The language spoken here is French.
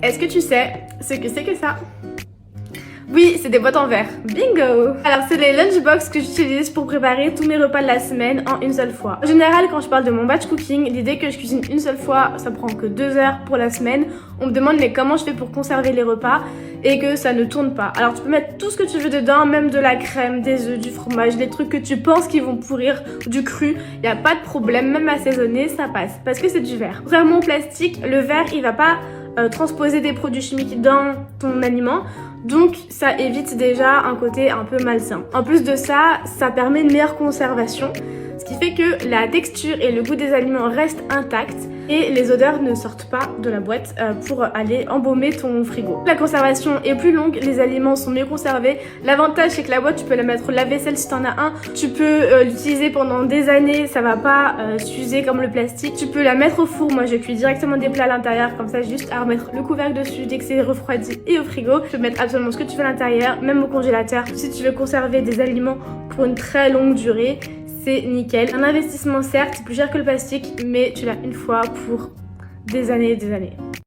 est-ce que tu sais ce que c'est que ça? Oui, c'est des boîtes en verre. Bingo! Alors, c'est les lunchbox que j'utilise pour préparer tous mes repas de la semaine en une seule fois. En général, quand je parle de mon batch cooking, l'idée que je cuisine une seule fois, ça prend que 2 heures pour la semaine. On me demande mais comment je fais pour conserver les repas et que ça ne tourne pas. Alors, tu peux mettre tout ce que tu veux dedans, même de la crème, des œufs, du fromage, des trucs que tu penses qui vont pourrir, du cru. Il n'y a pas de problème, même assaisonné, ça passe. Parce que c'est du verre. Contrairement au plastique, le verre, il va pas transposer des produits chimiques dans ton aliment. Donc ça évite déjà un côté un peu malsain. En plus de ça, ça permet une meilleure conservation, ce qui fait que la texture et le goût des aliments restent intacts et les odeurs ne sortent pas de la boîte pour aller embaumer ton frigo. La conservation est plus longue, les aliments sont mieux conservés. L'avantage c'est que la boîte, tu peux la mettre au lave-vaisselle si t'en as un. Tu peux l'utiliser pendant des années, ça va pas s'user comme le plastique. Tu peux la mettre au four, moi je cuis directement des plats à l'intérieur, comme ça juste à remettre le couvercle dessus dès que c'est refroidi et au frigo. Tu peux mettre absolument ce que tu veux à l'intérieur, même au congélateur. Si tu veux conserver des aliments pour une très longue durée, c'est nickel. Un investissement certes, c'est plus cher que le plastique, mais tu l'as une fois pour des années et des années.